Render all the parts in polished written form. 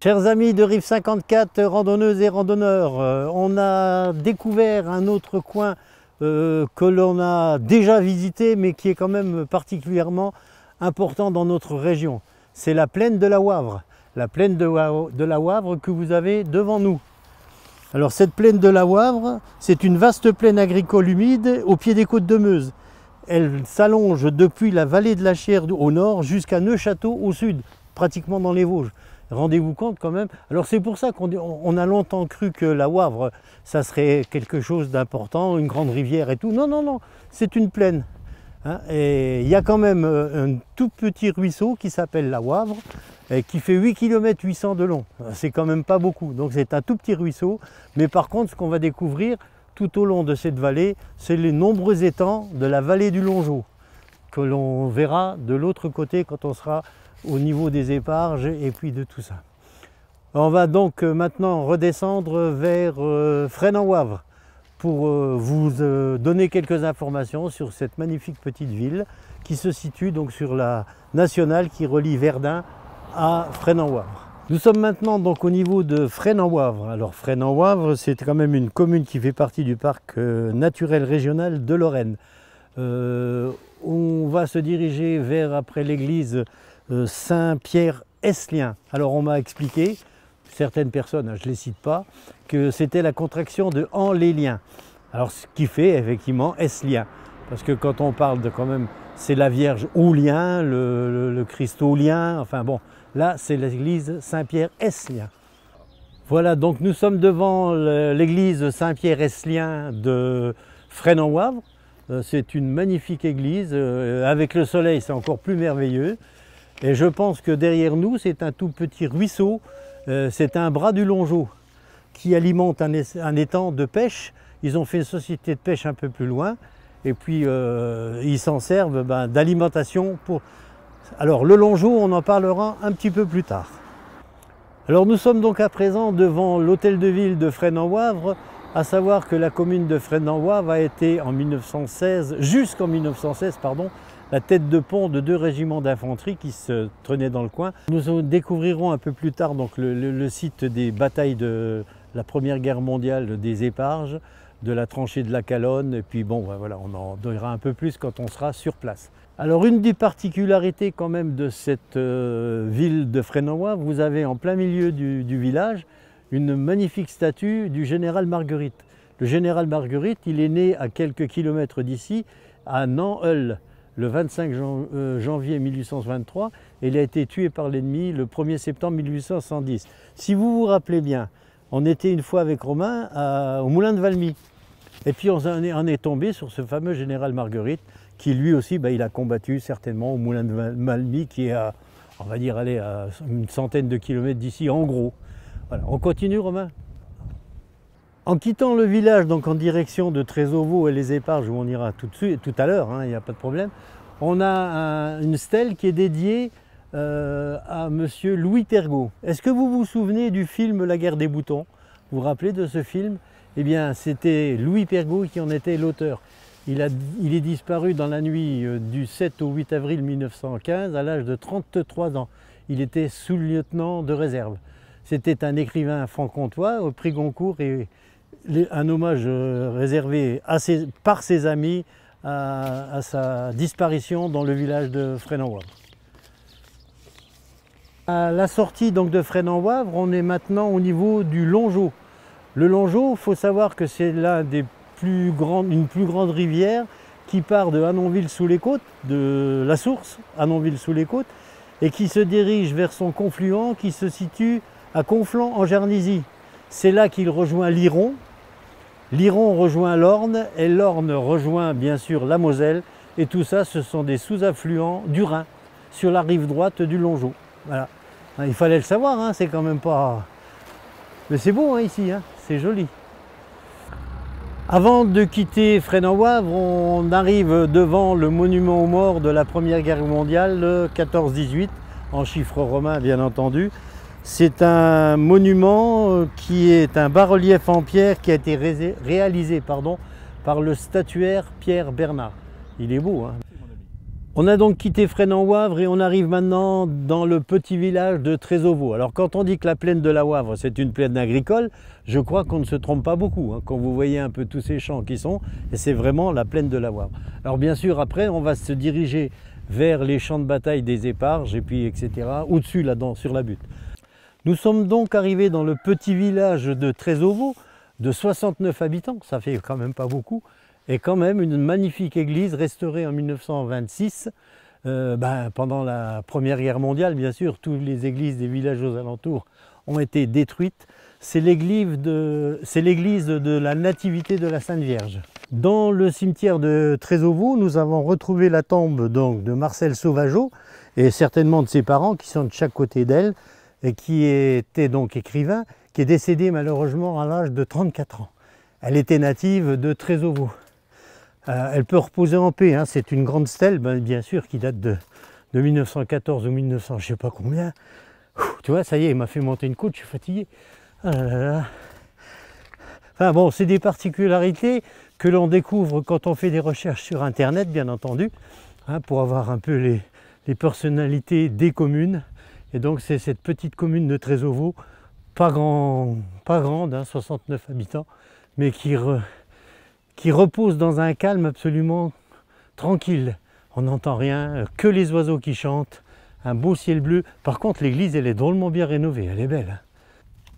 Chers amis de Rive 54, randonneuses et randonneurs, on a découvert un autre coin que l'on a déjà visité, mais qui est quand même particulièrement important dans notre région. C'est la plaine de la Wavre. La plaine de la Wavre que vous avez devant nous. Alors cette plaine de la Wavre, c'est une vaste plaine agricole humide au pied des côtes de Meuse. Elle s'allonge depuis la vallée de la Chière au nord jusqu'à Neufchâteau au sud, pratiquement dans les Vosges. Rendez-vous compte quand même. Alors c'est pour ça qu'on a longtemps cru que la Wavre, ça serait quelque chose d'important, une grande rivière et tout. Non, non, non, c'est une plaine. Hein, et il y a quand même un tout petit ruisseau qui s'appelle la Wavre, et qui fait 8 km 800 de long. C'est quand même pas beaucoup. Donc c'est un tout petit ruisseau. Mais par contre, ce qu'on va découvrir tout au long de cette vallée, c'est les nombreux étangs de la vallée du Longeau, que l'on verra de l'autre côté quand on sera au niveau des éparges et puis de tout ça. On va donc maintenant redescendre vers Fresnes-en-Wavre pour vous donner quelques informations sur cette magnifique petite ville qui se situe donc sur la nationale qui relie Verdun à Fresnes-en-Wavre. Nous sommes maintenant donc au niveau de Fresnes-en-Wavre. Alors Fresnes-en-Wavre, c'est quand même une commune qui fait partie du parc naturel régional de Lorraine. On va se diriger vers après l'église Saint-Pierre-Eslien. Alors on m'a expliqué, certaines personnes, je ne les cite pas, que c'était la contraction de En-les-Liens. Alors ce qui fait effectivement Eslien, parce que quand on parle de quand même, c'est la Vierge au lien, le Christ au lien, enfin bon, là c'est l'église Saint-Pierre-Eslien. Voilà, donc nous sommes devant l'église Saint-Pierre-Eslien de Fresnes-en-Wavre. C'est une magnifique église, avec le soleil c'est encore plus merveilleux. Et je pense que derrière nous, c'est un tout petit ruisseau, c'est un bras du Longeau qui alimente un étang de pêche. Ils ont fait une société de pêche un peu plus loin et puis ils s'en servent d'alimentation pour... Alors le Longeau, on en parlera un petit peu plus tard. Alors nous sommes donc à présent devant l'hôtel de ville de Fresnes-en-Wavre, à savoir que la commune de Fresnes-en-Wavre a été en 1916, jusqu'en 1916, pardon, la tête de pont de 2 régiments d'infanterie qui se tenaient dans le coin. Nous découvrirons un peu plus tard donc, le site des batailles de la Première Guerre mondiale des Éparges, de la tranchée de la Calonne, et puis bon, voilà, on en donnera un peu plus quand on sera sur place. Alors une des particularités quand même de cette ville de Fresnes-en-Wavre, vous avez en plein milieu du village une magnifique statue du général Margueritte. Le général Margueritte, il est né à quelques kilomètres d'ici, à Nanheul, le 25 janvier 1823, et il a été tué par l'ennemi le 1er septembre 1870. Si vous vous rappelez bien, on était une fois avec Romain au moulin de Valmy, et puis on est tombé sur ce fameux général Margueritte, qui lui aussi, il a combattu certainement au moulin de Valmy, qui est à, on va dire, allez, à une centaine de kilomètres d'ici, en gros. Voilà. On continue, Romain? En quittant le village, donc en direction de Trésovo et les Éparges, où on ira tout à l'heure, il n'y a pas de problème, on a une stèle qui est dédiée à monsieur Louis Pergaud. Est-ce que vous vous souvenez du film La guerre des boutons? Vous vous rappelez de ce film? Eh bien, c'était Louis Pergaud qui en était l'auteur. Il est disparu dans la nuit du 7 au 8 avril 1915 à l'âge de 33 ans. Il était sous-lieutenant de réserve. C'était un écrivain franc-comtois au prix Goncourt et un hommage réservé par ses amis à sa disparition dans le village de Fresnes-en-Wavre. À la sortie donc de Fresnes-en-Wavre, on est maintenant au niveau du Longeau. Le Longeau, il faut savoir que c'est une plus grande rivière qui part de Annonville-sous-les-Côtes, de la source Annonville-sous-les-Côtes, et qui se dirige vers son confluent qui se situe à Conflans en Jarnisy. C'est là qu'il rejoint l'Iron. L'Iron rejoint l'Orne et l'Orne rejoint bien sûr la Moselle. Et tout ça, ce sont des sous-affluents du Rhin sur la rive droite du Longeau. Voilà. Il fallait le savoir, c'est quand même pas... Mais c'est beau ici, c'est joli. Avant de quitter Fresnes-en-Wavre, on arrive devant le monument aux morts de la Première Guerre mondiale, le 14-18, en chiffres romains bien entendu. C'est un monument qui est un bas-relief en pierre qui a été réalisé par le statuaire Pierre Bernard. Il est beau, On a donc quitté Fresnes-en-Wavre et on arrive maintenant dans le petit village de Trésovo. Alors quand on dit que la plaine de la Wavre c'est une plaine agricole, je crois qu'on ne se trompe pas beaucoup, hein, quand vous voyez un peu tous ces champs qui sont, et c'est vraiment la plaine de la Wavre. Alors bien sûr après on va se diriger vers les champs de bataille des Éparges et puis etc. au-dessus là-dedans sur la butte. Nous sommes donc arrivés dans le petit village de Trésovo de 69 habitants, ça fait quand même pas beaucoup. Et quand même une magnifique église restaurée en 1926, pendant la Première Guerre mondiale, bien sûr, toutes les églises des villages aux alentours ont été détruites. C'est l'église de la Nativité de la Sainte Vierge. Dans le cimetière de Trésovo, nous avons retrouvé la tombe donc, de Marcel Sauvageot, et certainement de ses parents qui sont de chaque côté d'elle, et qui était donc écrivain, qui est décédé malheureusement à l'âge de 34 ans. Elle était native de Trésovo. Elle peut reposer en paix, hein. C'est une grande stèle, bien sûr, qui date de 1914 ou 1900, je ne sais pas combien. Tu vois, ça y est, il m'a fait monter une côte, je suis fatigué. Ah là là. Enfin bon, c'est des particularités que l'on découvre quand on fait des recherches sur Internet, bien entendu, hein, pour avoir un peu les personnalités des communes. Et donc c'est cette petite commune de Trésovo, pas grande, hein, 69 habitants, mais qui repose dans un calme absolument tranquille. On n'entend rien, que les oiseaux qui chantent, un beau ciel bleu. Par contre, l'église, elle est drôlement bien rénovée, elle est belle.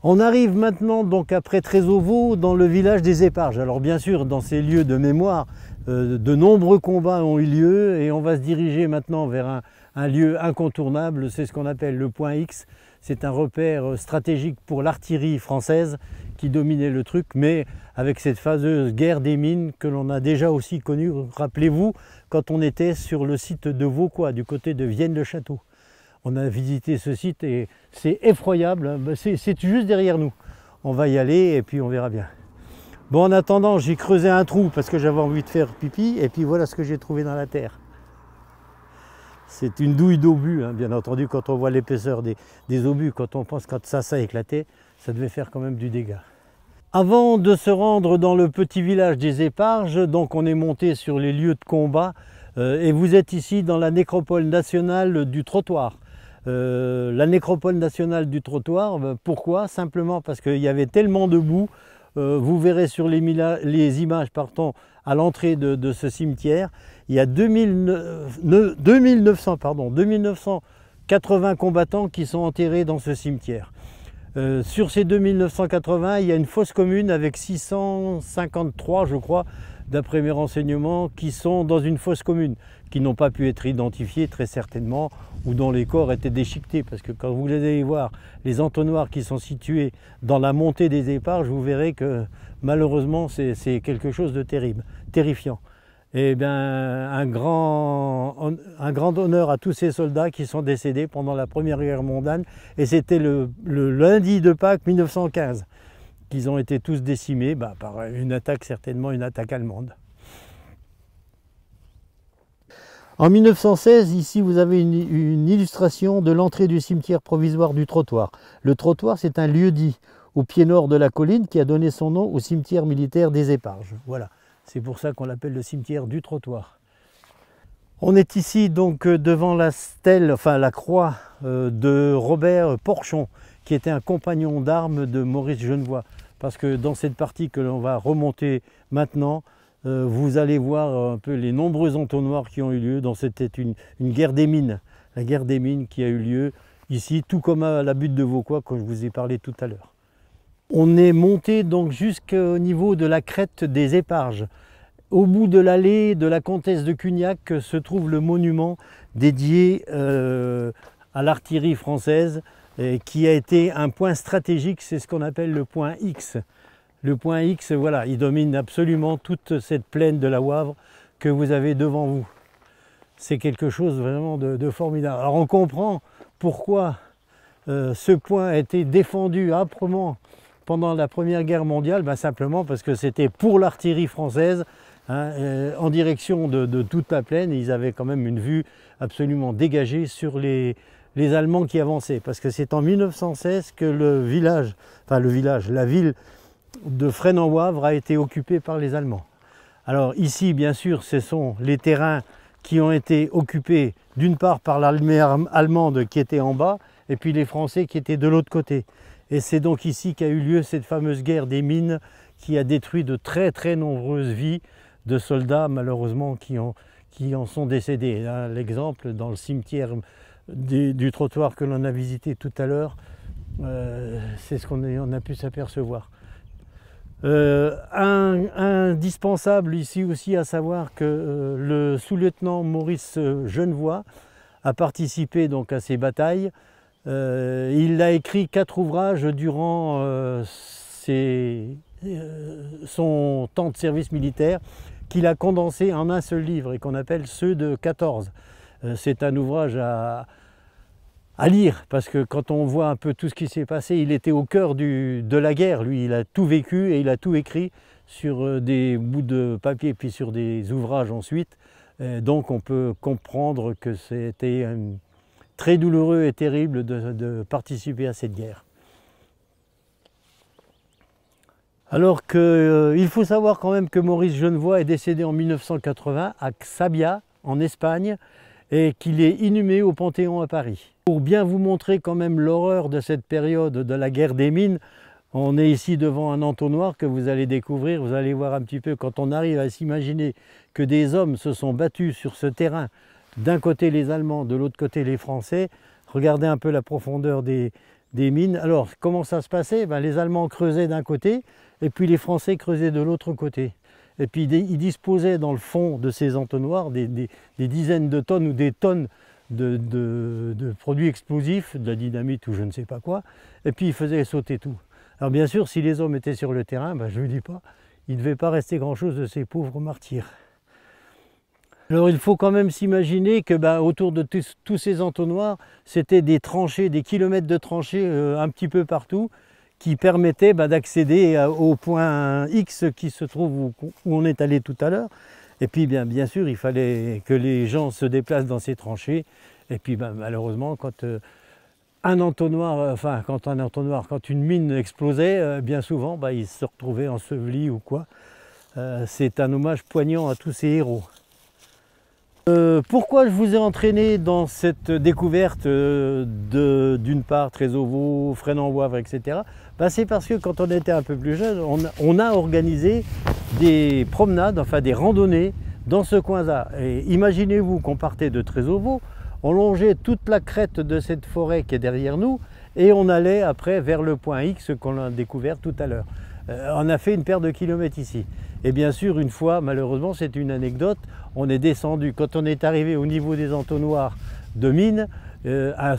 On arrive maintenant, donc après Trésovo, dans le village des Éparges. Alors bien sûr, dans ces lieux de mémoire, de nombreux combats ont eu lieu et on va se diriger maintenant vers un lieu incontournable, c'est ce qu'on appelle le point X. C'est un repère stratégique pour l'artillerie française qui dominait le truc, mais avec cette fameuse guerre des mines que l'on a déjà aussi connue, rappelez-vous, quand on était sur le site de Vauquois, du côté de Vienne-le-Château. On a visité ce site et c'est effroyable, c'est juste derrière nous. On va y aller et puis on verra bien. Bon, en attendant, j'ai creusé un trou parce que j'avais envie de faire pipi et puis voilà ce que j'ai trouvé dans la terre. C'est une douille d'obus, hein, bien entendu, quand on voit l'épaisseur des obus, quand on pense que ça a éclaté, ça devait faire quand même du dégât. Avant de se rendre dans le petit village des Éparges, donc on est monté sur les lieux de combat et vous êtes ici dans la nécropole nationale du Trottoir. La nécropole nationale du Trottoir, pourquoi? Simplement parce qu'il y avait tellement de boue. Vous verrez sur les images à l'entrée de ce cimetière, il y a 2980 combattants qui sont enterrés dans ce cimetière. Sur ces 2980, il y a une fosse commune avec 653, je crois, d'après mes renseignements, qui sont dans une fosse commune, qui n'ont pas pu être identifiés très certainement, ou dont les corps étaient déchiquetés. Parce que quand vous allez voir les entonnoirs qui sont situés dans la montée des Éparges, vous verrez que malheureusement c'est quelque chose de terrible, terrifiant. Et bien un grand honneur à tous ces soldats qui sont décédés pendant la Première Guerre mondiale. Et c'était le lundi de Pâques 1915 qu'ils ont été tous décimés par une attaque, certainement une attaque allemande. En 1916, ici vous avez une illustration de l'entrée du cimetière provisoire du Trottoir. Le Trottoir, c'est un lieu-dit au pied nord de la colline qui a donné son nom au cimetière militaire des Éparges. Voilà, c'est pour ça qu'on l'appelle le cimetière du Trottoir. On est ici donc devant la stèle, enfin la croix de Robert Porchon, qui était un compagnon d'armes de Maurice Genevoix. Parce que dans cette partie que l'on va remonter maintenant, vous allez voir un peu les nombreux entonnoirs qui ont eu lieu. C'était une guerre des mines, la guerre des mines qui a eu lieu ici, tout comme à la butte de Vauquois, comme je vous ai parlé tout à l'heure. On est monté donc jusqu'au niveau de la crête des Éparges. Au bout de l'allée de la comtesse de Cugnac se trouve le monument dédié à l'artillerie française, qui a été un point stratégique, c'est ce qu'on appelle le point X. Le point X, voilà, il domine absolument toute cette plaine de la Wavre que vous avez devant vous. C'est quelque chose vraiment de formidable. Alors on comprend pourquoi ce point a été défendu âprement pendant la Première Guerre mondiale, simplement parce que c'était pour l'artillerie française, hein, en direction de toute la plaine. Ils avaient quand même une vue absolument dégagée sur les Allemands qui avançaient. Parce que c'est en 1916 que la ville de Fresnes-en-Wavre a été occupée par les Allemands. Alors ici, bien sûr, ce sont les terrains qui ont été occupés d'une part par l'armée allemande qui était en bas, et puis les Français qui étaient de l'autre côté. Et c'est donc ici qu'a eu lieu cette fameuse guerre des mines qui a détruit de très très nombreuses vies de soldats malheureusement qui en sont décédés. L'exemple dans le cimetière du trottoir que l'on a visité tout à l'heure, c'est ce qu'on a pu s'apercevoir. Indispensable ici aussi à savoir que le sous-lieutenant Maurice Genevoix a participé donc à ces batailles. Il a écrit 4 ouvrages durant son temps de service militaire qu'il a condensé en un seul livre et qu'on appelle Ceux de 14. C'est un ouvrage à lire parce que quand on voit un peu tout ce qui s'est passé, il était au cœur de la guerre, lui, il a tout vécu et il a tout écrit sur des bouts de papier puis sur des ouvrages ensuite. Donc on peut comprendre que c'était très douloureux et terrible de participer à cette guerre. Alors qu'il faut savoir quand même que Maurice Genevoix est décédé en 1980 à Xabia, en Espagne, et qu'il est inhumé au Panthéon à Paris. Pour bien vous montrer quand même l'horreur de cette période de la guerre des mines, on est ici devant un entonnoir que vous allez découvrir, vous allez voir un petit peu quand on arrive à s'imaginer que des hommes se sont battus sur ce terrain, d'un côté les Allemands, de l'autre côté les Français. Regardez un peu la profondeur des mines. Alors comment ça se passait? Les Allemands creusaient d'un côté et puis les Français creusaient de l'autre côté. Et puis ils disposaient dans le fond de ces entonnoirs des dizaines de tonnes ou des tonnes de produits explosifs, de la dynamite ou je ne sais pas quoi, et puis ils faisaient sauter tout. Alors bien sûr, si les hommes étaient sur le terrain, je ne vous dis pas, il ne devait pas rester grand-chose de ces pauvres martyrs. Alors il faut quand même s'imaginer que autour de tous ces entonnoirs, c'était des tranchées, des kilomètres de tranchées un petit peu partout, qui permettaient d'accéder au point X qui se trouve où on est allé tout à l'heure. Et puis bien sûr, il fallait que les gens se déplacent dans ces tranchées. Et puis malheureusement, quand quand une mine explosait, bien souvent, ils se retrouvaient ensevelis ou quoi. C'est un hommage poignant à tous ces héros. Pourquoi je vous ai entraîné dans cette découverte d'une part Trésovo, Fresnes-en-Wavre, etc. C'est parce que quand on était un peu plus jeune, on a organisé des promenades, enfin des randonnées dans ce coin-là. Et imaginez-vous qu'on partait de Trésovo, on longeait toute la crête de cette forêt qui est derrière nous et on allait après vers le point X qu'on a découvert tout à l'heure. On a fait une paire de kilomètres ici. Et bien sûr, une fois, malheureusement, c'est une anecdote, on est descendu, quand on est arrivé au niveau des entonnoirs de mine, un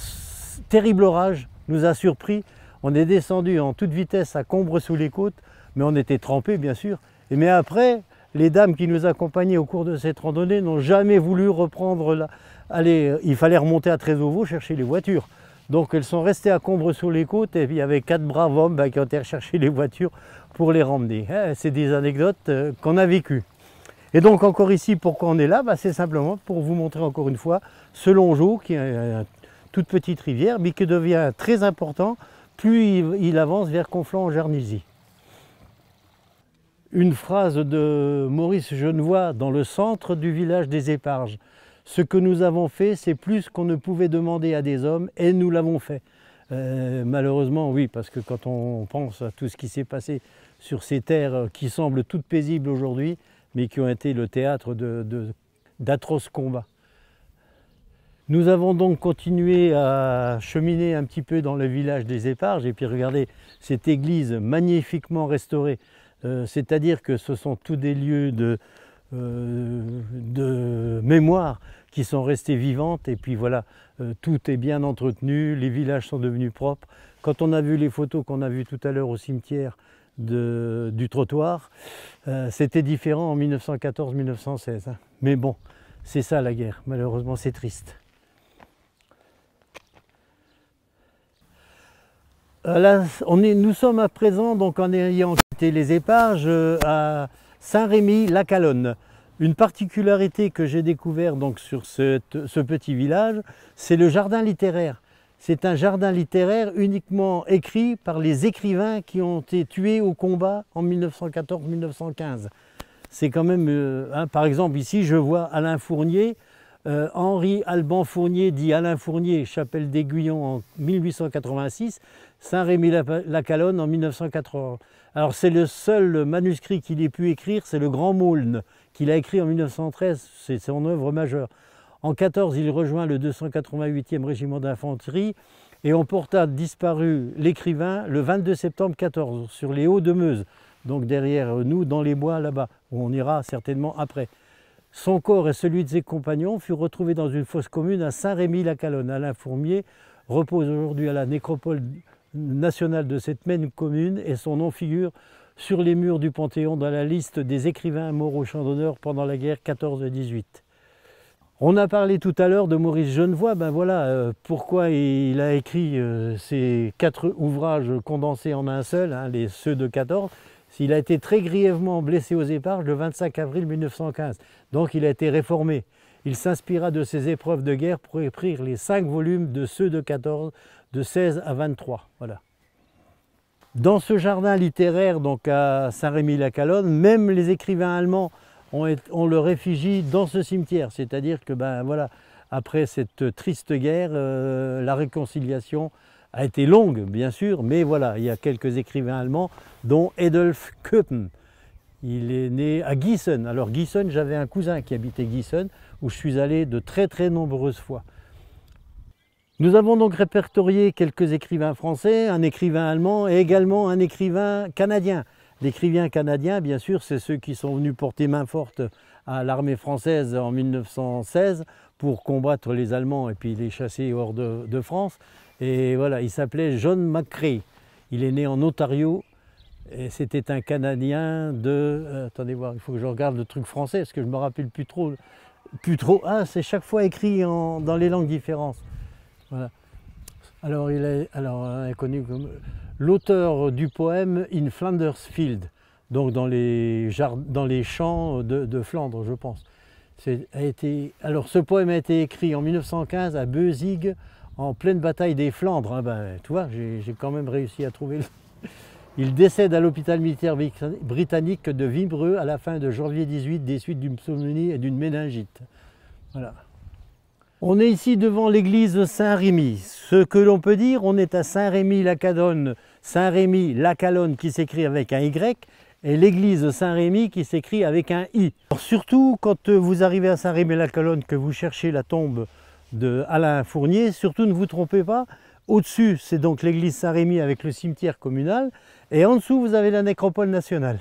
terrible orage nous a surpris. On est descendu en toute vitesse à Combre-sous-les-Côtes, mais on était trempés, bien sûr. Mais après, les dames qui nous accompagnaient au cours de cette randonnée n'ont jamais voulu reprendre il fallait remonter à Trésovo chercher les voitures. Donc elles sont restées à Combre-sous-les-Côtes et puis il y avait 4 braves hommes qui ont été chercher les voitures pour les ramener. C'est des anecdotes qu'on a vécues. Et donc encore ici, pourquoi on est là? C'est simplement pour vous montrer encore une fois ce Longeau qui est une toute petite rivière mais qui devient très important plus il avance vers Conflans-en-Jarnisy. Une phrase de Maurice Genevoix dans le centre du village des Éparges. Ce que nous avons fait, c'est plus qu'on ne pouvait demander à des hommes, et nous l'avons fait. Malheureusement, oui, parce que quand on pense à tout ce qui s'est passé sur ces terres qui semblent toutes paisibles aujourd'hui, mais qui ont été le théâtre d'atroces combats. Nous avons donc continué à cheminer un petit peu dans le village des Éparges, et puis regardez cette église magnifiquement restaurée. C'est-à-dire que ce sont tous des lieux de mémoire qui sont restées vivantes et puis voilà, tout est bien entretenu, les villages sont devenus propres. Quand on a vu les photos qu'on a vues tout à l'heure au cimetière du trottoir, c'était différent en 1914-1916. Mais bon, c'est ça la guerre, malheureusement c'est triste. Là, nous sommes à présent, donc en ayant quitté les Éparges, à Saint-Rémy-la-Calonne. Une particularité que j'ai découvert donc sur ce petit village, c'est le jardin littéraire. C'est un jardin littéraire uniquement écrit par les écrivains qui ont été tués au combat en 1914-1915. C'est quand même, par exemple ici je vois Alain Fournier, Henri Alban Fournier, dit Alain Fournier, chapelle d'Aiguillon en 1886, Saint-Rémy-la-Calonne en 1980. Alors c'est le seul manuscrit qu'il ait pu écrire, c'est le Grand Maulne, qu'il a écrit en 1913, c'est son œuvre majeure. En 14, il rejoint le 288e régiment d'infanterie et on porta disparu l'écrivain le 22 septembre 14 sur les Hauts de Meuse, donc derrière nous dans les bois là-bas, où on ira certainement après. Son corps et celui de ses compagnons furent retrouvés dans une fosse commune à Saint-Rémy-la-Calonne. Alain Fournier repose aujourd'hui à la nécropole nationale de cette même commune et son nom figure sur les murs du Panthéon dans la liste des écrivains morts au champ d'honneur pendant la guerre 14-18. On a parlé tout à l'heure de Maurice Genevoix, ben voilà pourquoi il a écrit ces 4 ouvrages condensés en un seul, hein, ceux de 14. Il a été très grièvement blessé aux éparges le 25 avril 1915, donc il a été réformé. Il s'inspira de ses épreuves de guerre pour écrire les 5 volumes de ceux de 14, de 16 à 23. Voilà. Dans ce jardin littéraire, donc à Saint-Rémy-la-Calonne, même les écrivains allemands ont leur effigie dans ce cimetière, c'est-à-dire que ben, voilà, après cette triste guerre, la réconciliation a été longue, bien sûr, mais voilà, il y a quelques écrivains allemands, dont Adolf Köppen. Il est né à Gießen. Alors Gießen, j'avais un cousin qui habitait Gießen, où je suis allé de très nombreuses fois. Nous avons donc répertorié quelques écrivains français, un écrivain allemand et également un écrivain canadien. L'écrivain canadien, bien sûr, c'est ceux qui sont venus porter main forte à l'armée française en 1916 pour combattre les Allemands et puis les chasser hors de France. Et voilà, il s'appelait John McCrae. Il est né en Ontario et c'était un Canadien de... attendez voir, il faut que je regarde le truc français parce que je ne me rappelle plus trop. Ah, c'est chaque fois écrit dans les langues différentes. Voilà. Alors, il est connu comme l'auteur du poème In Flanders Field, donc dans les champs de Flandre, je pense. Alors, ce poème a été écrit en 1915 à Beuzig, en pleine bataille des Flandres. Hein, ben, tu vois, j'ai quand même réussi à trouver. Il décède à l'hôpital militaire britannique de Vibreux à la fin de janvier 18 des suites d'une pneumonie et d'une méningite. Voilà. On est ici devant l'église Saint-Rémy. Ce que l'on peut dire, on est à Saint-Rémy-la-Calonne, Saint-Rémy-la-Calonne qui s'écrit avec un Y, et l'église Saint-Rémy qui s'écrit avec un I. Alors, surtout quand vous arrivez à Saint-Rémy-la-Calonne, que vous cherchez la tombe de Alain Fournier, surtout ne vous trompez pas, au-dessus c'est donc l'église Saint-Rémy avec le cimetière communal, et en dessous vous avez la nécropole nationale.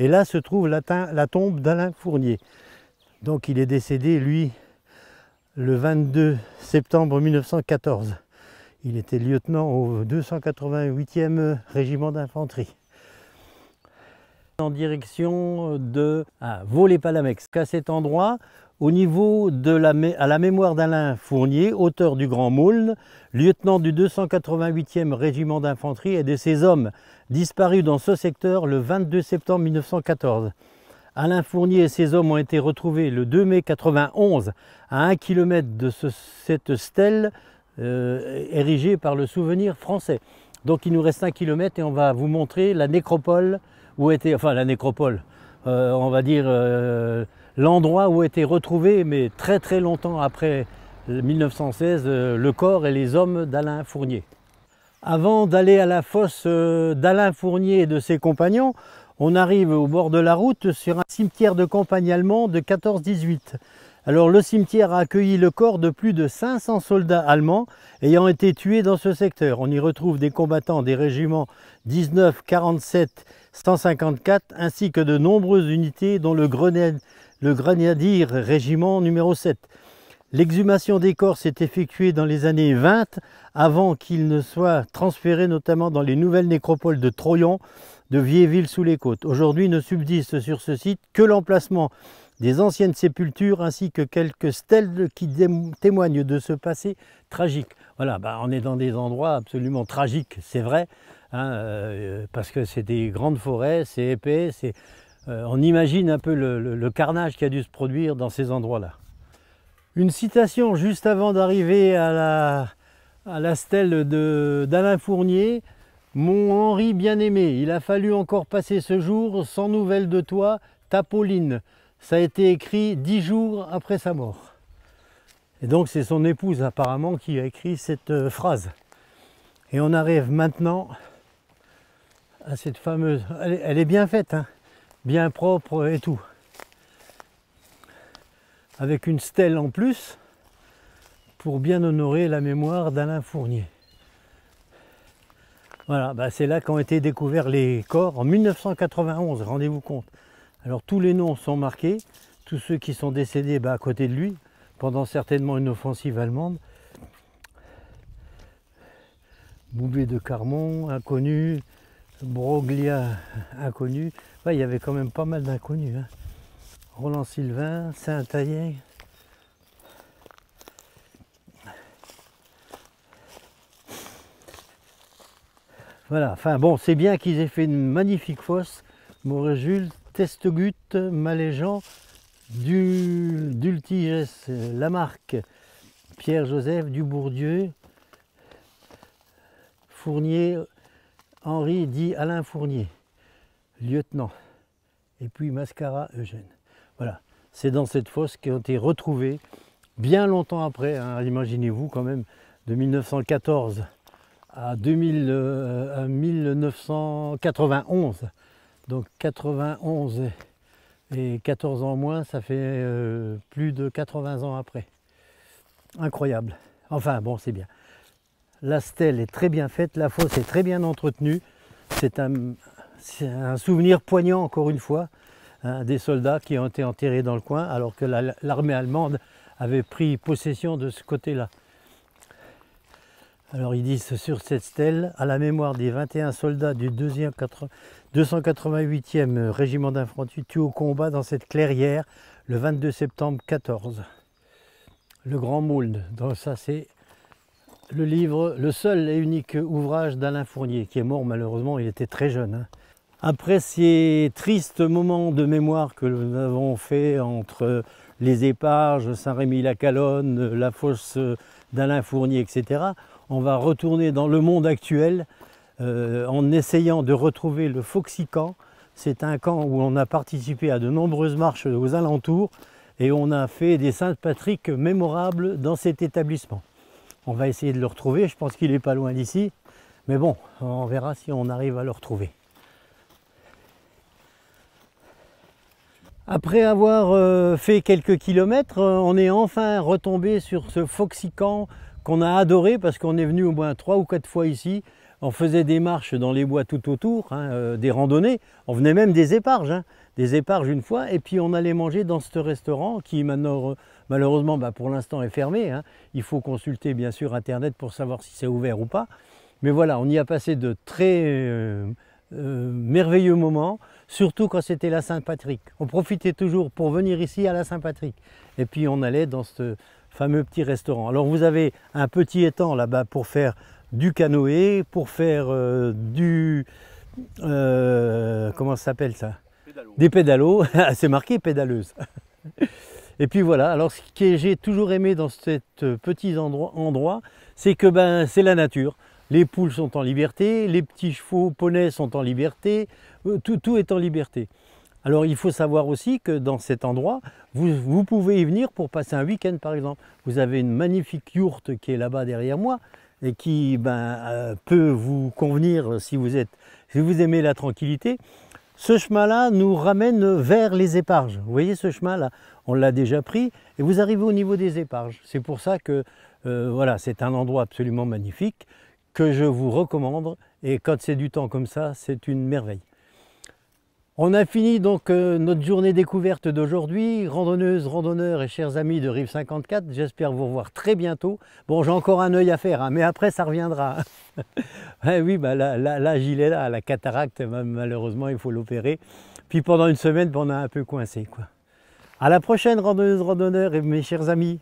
Et là se trouve la tombe d'Alain Fournier. Donc il est décédé, lui, le 22 septembre 1914. Il était lieutenant au 288e régiment d'infanterie. En direction de Vaux-les-Palamex. À cet endroit, au niveau à la mémoire d'Alain Fournier, auteur du Grand Maulne, lieutenant du 288e régiment d'infanterie et de ses hommes disparus dans ce secteur le 22 septembre 1914. Alain Fournier et ses hommes ont été retrouvés le 2 mai 1991 à 1 km de cette stèle érigée par le Souvenir français. Donc il nous reste 1 km et on va vous montrer la nécropole où était, enfin la nécropole, on va dire l'endroit où a été retrouvé, mais très longtemps après 1916, le corps et les hommes d'Alain Fournier. Avant d'aller à la fosse d'Alain Fournier et de ses compagnons, on arrive au bord de la route sur un cimetière de campagne allemand de 14-18. Alors le cimetière a accueilli le corps de plus de 500 soldats allemands ayant été tués dans ce secteur. On y retrouve des combattants des régiments 19, 47, 154 ainsi que de nombreuses unités dont le Grenadier régiment numéro 7. L'exhumation des corps s'est effectuée dans les années 20 avant qu'ils ne soient transférés notamment dans les nouvelles nécropoles de Troyon, de Vieilleville-sous-les-Côtes. Aujourd'hui ne subsiste sur ce site que l'emplacement des anciennes sépultures ainsi que quelques stèles qui témoignent de ce passé tragique. Voilà, on est dans des endroits absolument tragiques, c'est vrai, hein, parce que c'est des grandes forêts, c'est épais, on imagine un peu le carnage qui a dû se produire dans ces endroits-là. Une citation juste avant d'arriver à la stèle d'Alain Fournier. « Mon Henri bien-aimé, il a fallu encore passer ce jour sans nouvelles de toi, ta Pauline. » Ça a été écrit 10 jours après sa mort. Et donc c'est son épouse apparemment qui a écrit cette phrase. Et on arrive maintenant à cette fameuse... Elle est bien faite, hein, bien propre et tout. Avec une stèle en plus pour bien honorer la mémoire d'Alain Fournier. Voilà, bah c'est là qu'ont été découverts les corps en 1991, rendez-vous compte. Alors tous les noms sont marqués, tous ceux qui sont décédés à côté de lui, pendant certainement une offensive allemande. Boubé de Carmont, inconnu, Broglia, inconnu. Ouais, il y avait quand même pas mal d'inconnus. Hein. Roland Sylvain, Saint-Taillet. Voilà, enfin bon, c'est bien qu'ils aient fait une magnifique fosse. Moréjules, Testegut, Maléjean, Dultiges, Lamarque, Pierre-Joseph, Dubourdieu, Fournier, Henri dit Alain Fournier, lieutenant, et puis Mascara Eugène. Voilà, c'est dans cette fosse qui ont été retrouvés bien longtemps après, hein, imaginez-vous quand même, de 1914 à 1991. Donc 91 et 14 ans moins, ça fait plus de 80 ans après. Incroyable. Enfin bon, c'est bien. La stèle est très bien faite, la fosse est très bien entretenue. C'est un souvenir poignant, encore une fois, hein, des soldats qui ont été enterrés dans le coin, alors que l'armée allemande avait pris possession de ce côté-là. Alors ils disent sur cette stèle, à la mémoire des 21 soldats du 288e régiment d'infanterie tués au combat dans cette clairière le 22 septembre 14. Le Grand Moulde, donc ça c'est le livre, le seul et unique ouvrage d'Alain Fournier, qui est mort malheureusement, il était très jeune. Hein. Après ces tristes moments de mémoire que nous avons fait entre les éparges, Saint-Rémy-la-Calonne, la fosse d'Alain Fournier, etc., on va retourner dans le monde actuel en essayant de retrouver le Foxy-Camp. C'est un camp où on a participé à de nombreuses marches aux alentours et on a fait des Saint-Patrick mémorables dans cet établissement. On va essayer de le retrouver, je pense qu'il n'est pas loin d'ici, mais bon, on verra si on arrive à le retrouver. Après avoir fait quelques kilomètres, on est enfin retombé sur ce Foxy-Camp qu'on a adoré parce qu'on est venu au moins 3 ou 4 fois ici. On faisait des marches dans les bois tout autour, hein, des randonnées. On venait même des éparges une fois, et puis on allait manger dans ce restaurant qui maintenant, malheureusement pour l'instant est fermé. Hein. Il faut consulter bien sûr internet pour savoir si c'est ouvert ou pas. Mais voilà, on y a passé de très merveilleux moments, surtout quand c'était la Saint-Patrick. On profitait toujours pour venir ici à la Saint-Patrick. Et puis on allait dans ce fameux petit restaurant. Alors vous avez un petit étang là-bas pour faire du canoë, pour faire comment ça s'appelle ça? Pédalo. Des pédalos, c'est marqué pédaleuse. Et puis voilà, alors ce que j'ai toujours aimé dans ce petit endroit, c'est que c'est la nature. Les poules sont en liberté, les petits chevaux poneys sont en liberté, tout est en liberté. Alors il faut savoir aussi que dans cet endroit, vous pouvez y venir pour passer un week-end par exemple. Vous avez une magnifique yourte qui est là-bas derrière moi et qui peut vous convenir si vous aimez la tranquillité. Ce chemin-là nous ramène vers les éparges. Vous voyez ce chemin-là, on l'a déjà pris et vous arrivez au niveau des éparges. C'est pour ça que voilà, c'est un endroit absolument magnifique que je vous recommande et quand c'est du temps comme ça, c'est une merveille. On a fini donc notre journée découverte d'aujourd'hui. Randonneuses, randonneurs et chers amis de Rive 54, j'espère vous revoir très bientôt. Bon, j'ai encore un œil à faire, hein, mais après ça reviendra. Ouais, oui, là il est là, la cataracte, malheureusement, il faut l'opérer. Puis pendant une semaine, on a un peu coincé, quoi. À la prochaine, randonneuses, randonneurs et mes chers amis.